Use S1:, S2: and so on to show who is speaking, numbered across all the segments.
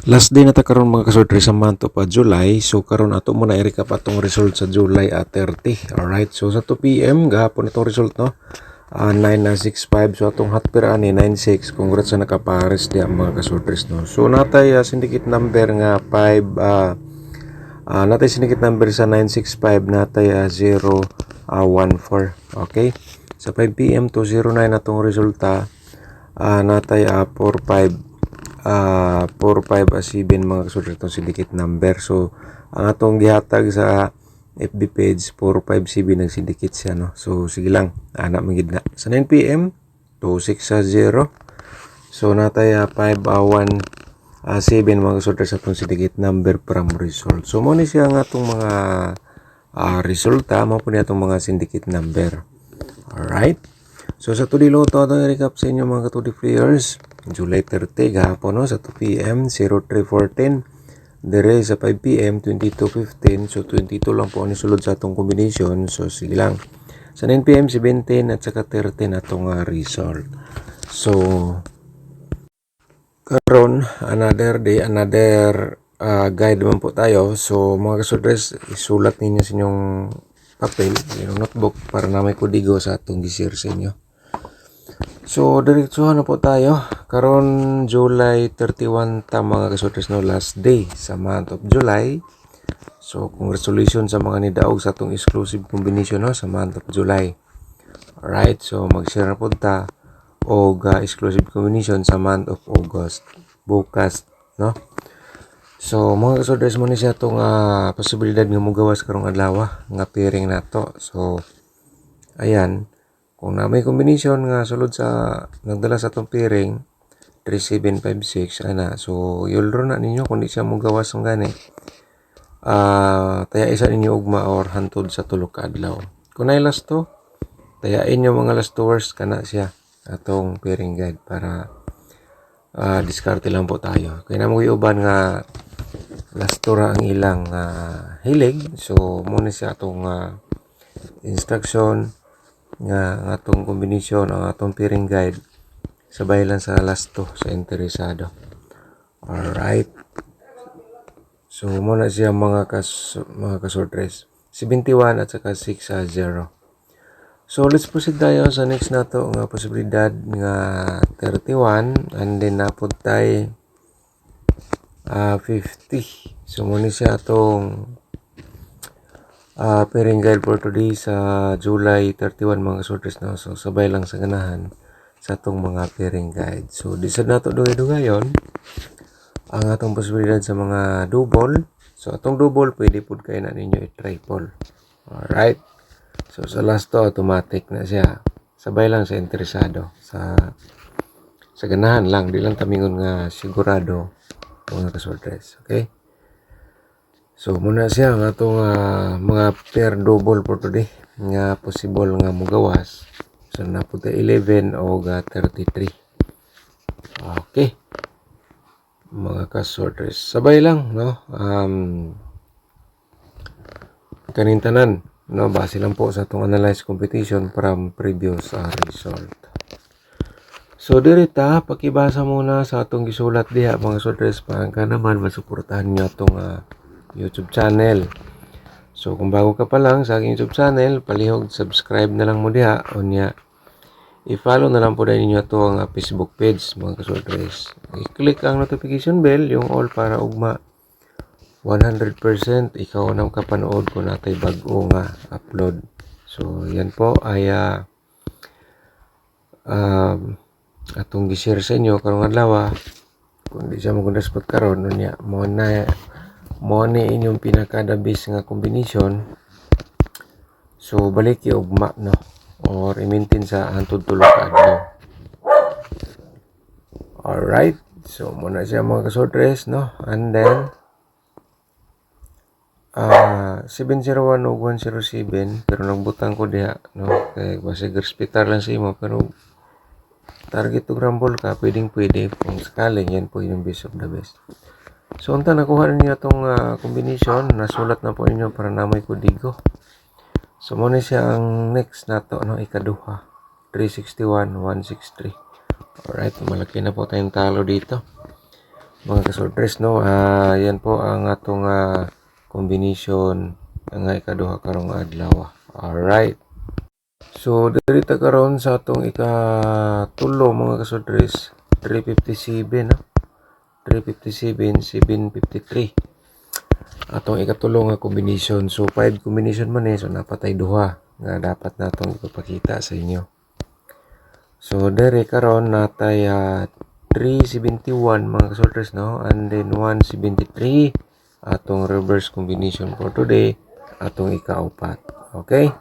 S1: Last day na ta karon mga kasortre sa month of July. So karon ato muna i-recap atong result sa July 30. Alright. So sa 2 PM gahapon itong result no. 9,6,5. So atong hotpire ani 96. Congrats sa nakapares di ang mga kasortres no. So natay syndicate number nga 5 natay syndicate number sa 965 natay 014. Okay. Sa 5 PM to 09 atong resulta natay 45 45 mga kasulod itong syndicate number. So ang atong gihatag sa FB page 457 ng syndicate siya no. So sige lang anak magid na sa 9 PM 2660. So natay 517 mga kasulod sa atong syndicate number from result. So mo ni siya ang atong mga resulta mo po ni atong mga syndicate number. Alright. So sa tudilo to atong i-recap sa inyo mga katudi players. July 30 gahapon no, sa 2 PM 0314, dire sa 5 PM 2215. So 22 lang po ni sulod sa atong combination. So sige lang sa 9 PM 17 at saka 13 atong result. So karon another day, another guide naman po tayo. So mga kasudres, isulat ninyo sa inyong papel, inyong notebook para na may kudigo sa atong gisir sa inyo. So diretsuhan na po tayo. Karon July 31 ta mga kasudres no, last day sa month of July. So congratulations sa mga nidaog sa atong exclusive combination no sa month of July. Alright, so mag-share na po ta og exclusive combination sa month of August bukas no. So mga kasudres mo ni siya itong posibilidad nga mogawas karong adlaw nga pairing nato. So ayan, kung na may combination nga sulod sa nagdala sa itong pairing 3756 ana. So yulro na ninyo kung di siya mogawas ang gani. Taya isa ninyo ugma or hantod sa tulo ka adlaw. Kung nay last to, tayain nyo mga last tours kana siya atong pairing guide para diskarte lang po tayo. Kaya na mo uban nga last tour ang ilang hilig. So muna siya atong instruction nga atong combination ang atong pairing guide sabay lang sa last to sa interesado. Alright. So muna siya mga kasortres 71 at saka 6-0. So let's proceed tayo sa next nato nga posibilidad nga 31 and then napod tay 50. So muna siya atong pairing guide for today sa July 31 mga kasortres no. So sabay lang sa ganahan sa atong mga pairing guide. So disad nato dugay-dugayon ang atong posibilidad sa mga double. So atong double pwede pud kay na ninyo i-triple. Alright. So sa last to automatic na siya. Sabay lang sa interesado sa ganahan lang, di lang tamingon nga sigurado mga kasortres. Okay? So muna siya ang atong mga pair double for today nga possible nga mogawas. So napunta 11 o 33. Okay. Mga kasortres, sabay lang no. Kaning tanan no, base lang po sa atong analyze competition from previous result. So dirita pakibasa muna sa atong gisulat diha mga kasortres para naman masuportahan niyo atong YouTube channel. So kung bago ka pa lang sa aking YouTube channel, palihog subscribe na lang mo diha unya i-follow na lang po din ninyo ito ang Facebook page mga kasortres. I-click ang notification bell, yung all para ugma 100% ikaw nang kapanood kung natay bago nga upload. So yan po ay atong gi-share sa inyo karong adlaw. Kung di siya mag-respond karon unya mo ni inyong pinaka-dabis nga combination. So balik yung ugma no, or i-maintain sa hantod tulo ka adlaw. Alright. So muna siya mga kasortres no, and then 701 o 107 pero nagbutang ko diha no, kay basig hospital lang sa imo pero target to rumble ka pwede kung sakaling yan po yung best of the best. So unta nakuha ninyo itong combination, nasulat na po ninyo para na may kudigo. So muna siya ang next nato no, ikaduha 361 163. Alright, malaki na po tayong talo dito. mga kasoltres, no? Yan po ang atong combination nga ikaduha karong adlaw. Alright. So, dito karon sa atong ikatulo mga kasoltres, 357, no? 357, 753. Atong ikatulo nga combination. So, 5 combination man so napatay duha nga dapat natong ipapakita sa inyo. So, dere karon natay 371 mga kasoltres, no? And then 173 atong reverse combination for today, atong ikaupat. Okay?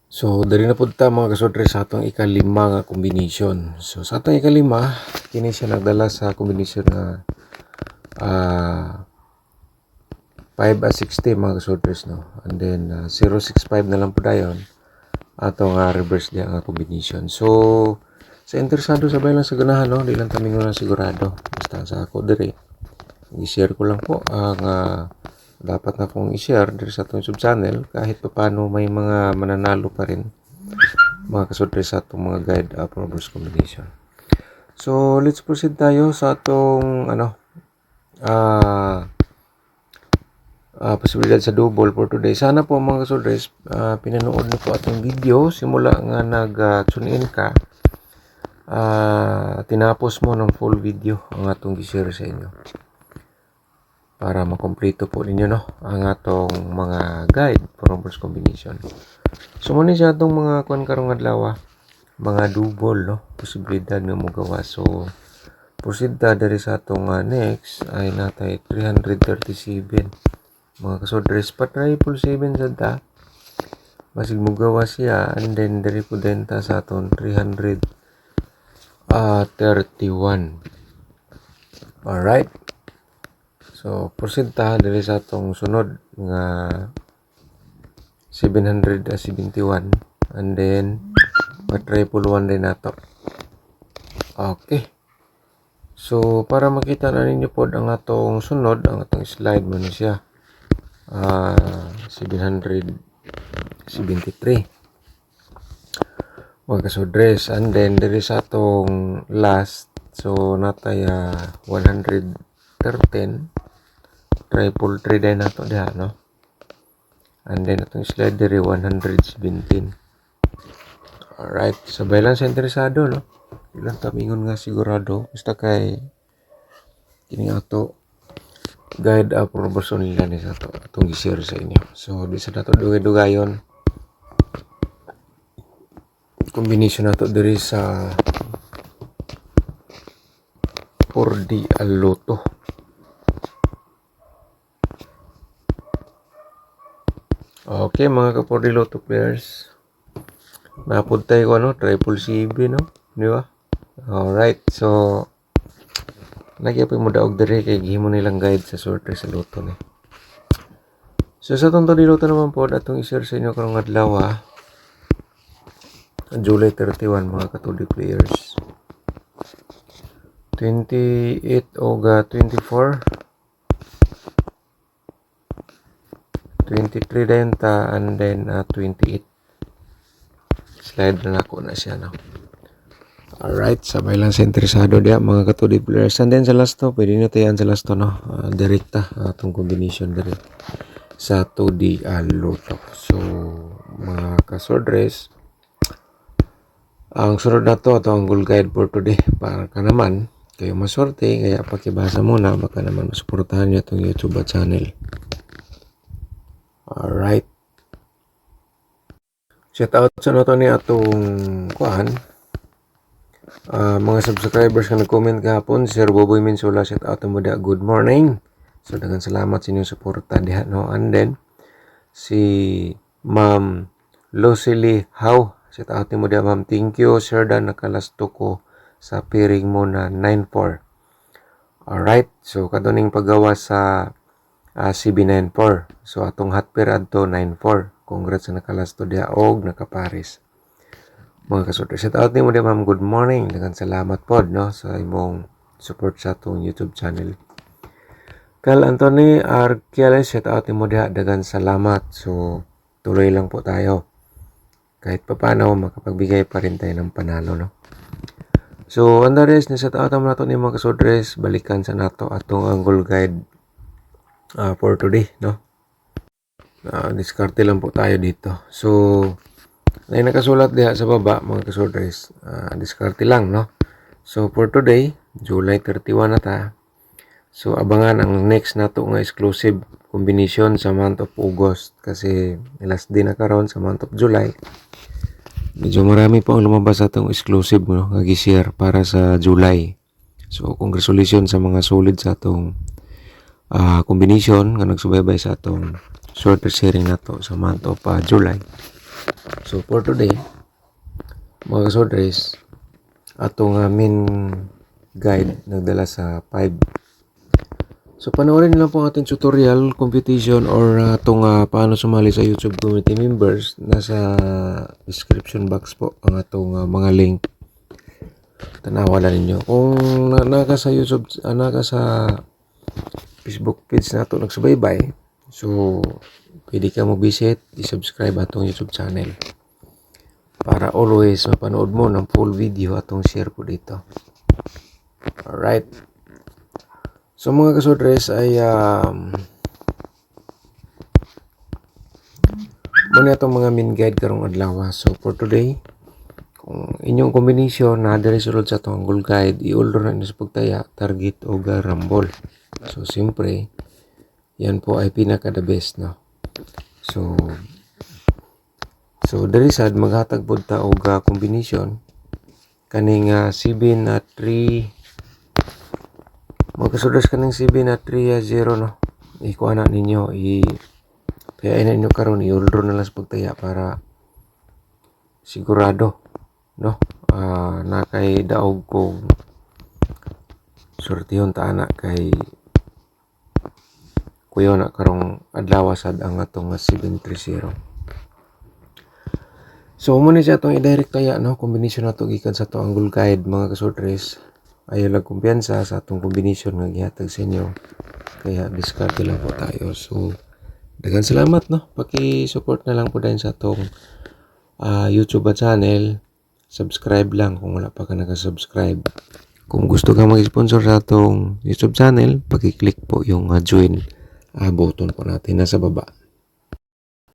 S1: So, dali na punta mga kasoltres sa atong ikalima nga combination. So, sa atong ikalima, kini siya nagdala sa combination nga 5 at 60 mga kasoltres, no? And then 065 na lang po dayon atong reverse diya nga combination. So, sa interesado sabay lang sa ganahan, no? Di lang kami nga sigurado. Basta sa ako diri, i-share ko lang po ang dapat na kong i-share diri sa atong YouTube channel kahit pa paano may mga mananalo pa rin mga kasoltres sa atong mga guide for reverse combination. So, let's proceed tayo sa atong posibilidad sa double for today. Sana po mga kasoltres, pinanood niyo po atong video simula nga nag-tune in ka, tinapos mo ng full video ang atong gi-share sa inyo para makompleto po ninyo, no, ang atong mga guide for reverse combination. So muna siya atong mga kuan karong adlaw, mga double, no, posibilidad nga mo gawa. So proceed ta diri sa atong next ay natay 337 mga kasoltres, pa triple 7 sad ta basig mo gawa siya. And then diri po din ta sa atong 331. Alright, so proceed ta diri sa atong sunod nga 771. And then pa triple 1 din nato. Okay, so para makita na ninyo po ang atong sunod, ang atong slide mo na siya 773 mga kasoltres. And then there is atong last, so natay 113 triple 3 din nato diha, no? And then atong slide diri 117. Alright, sabay lang sa interesado, no? Ilang tamingon nga sigurado basta kay kini ato guide for reverse nila ni sa atong gi-share sa inyo. So di sa nato dugay-dugayon combination nato diri sa 4D Al-Loto. Okay mga ka 4D Lotto players, napuntay ko triple CB, no, di ba? Alright, so lagi pa mo daog diri kay gihimo nilang guide sa sorter sa loto ni. So sa atong loto naman po atong i-share sa inyo karong adlaw, July 31 mga ka-2D players. 28 o 24 23 din ta, and then 28 slide na ako na siya, no. Alright, sabay lang sa interesado diya mga ka-2D players. And then sa last to, pwede nyo tayan sa last to, no, direkta atong combination diri sa 2D Al-Loto. So mga ka-swordress, ang sunod na to ang goal guide for today para ka naman kayo maswerte, kaya pakibasa muna baka naman masuportahan nyo itong YouTube channel. Alright, shout out sa nato ni atong kuan mga subscribers nga nag-comment kahapon. Sir Boboy Minsula, shout out mo da, good morning. So daghang salamat sa inyong suporta diha, no. And then si Ma'am Lucely How, shout out mo da, ma'am, thank you sir, da nakalasto ko sa piring mo na 94. Alright, so kaduning paggawa sa CB94. So atong hotpair adto 94. Congrats sa nakalasto diha og nakapares. Mga kasorter, shout out nimo diha, ma'am, good morning. Daghang salamat pod, no, sa imong support sa atong YouTube channel. Carl Anthony Arqueles, shout out nimo diha, daghang salamat. So tuloy lang po tayo. Kahit papaano makapagbigay pa rin tayo ng panalo, no. So anda res ni sa tatam nato ni mga kasudres, balikan sa nato atong angle guide for today, no? Diskarte lang po tayo dito. So na nakasulat diha sa baba mga kasudres, diskarte lang, no? So for today, July 31 na ta. So abangan ang next nato nga exclusive combination sa month of August kasi last din na karon sa month of July. Medyo marami pa ang lumabas sa itong exclusive, no, nga gi-share para sa July. So congratulations sa mga solid sa itong combination nga nagsubaybay sa itong shorter sharing nato sa month of July. So for today, mga kasodres, atong main guide nagdala sa 5. So panoorin niyo lang po ang ating tutorial, competition, or itong paano sumali sa YouTube community members. Nasa description box po ang atong mga link. Tanawa lang ninyo. Kung naka sa YouTube, naka sa Facebook page na ito nagsubaybay, so pwede ka mo visit, i-subscribe atong YouTube channel para always mapanood mo ng full video atong share ko dito. Alright. So mga kasodres ay muna itong mga main guide karong adlaw. So for today, kung inyong combination na diri sulod sa itong angle guide, i-order na nyo sa pagtaya, target o rumble. So siyempre, yan po ay pinaka the best, no? So diri sad maghatag pod ta og combination kaning 7 na 3. Magkasudas ka ng 7 na 3-0, no? Ikuha na ninyo, kaya na ninyo karon i-order na lang sa pagtaya para sigurado, no? Na kay daog kong sortihon ta anak kay kuyo na karong adlaw sad ang atong 730. So mo ni siya itong i-direct taya, no? Combination na ito gikan sa itong angle guide mga kasudres. Ayaw lang kumpiyansa sa atong combination nga gihatag sa inyo, kaya discard lang po tayo. So daghang salamat, no? Paki-support na lang po din sa atong YouTube channel. Subscribe lang kung wala pa ka naka-subscribe. Kung gusto ka mag-sponsor sa atong YouTube channel, paki-click po yung join button po natin nasa baba.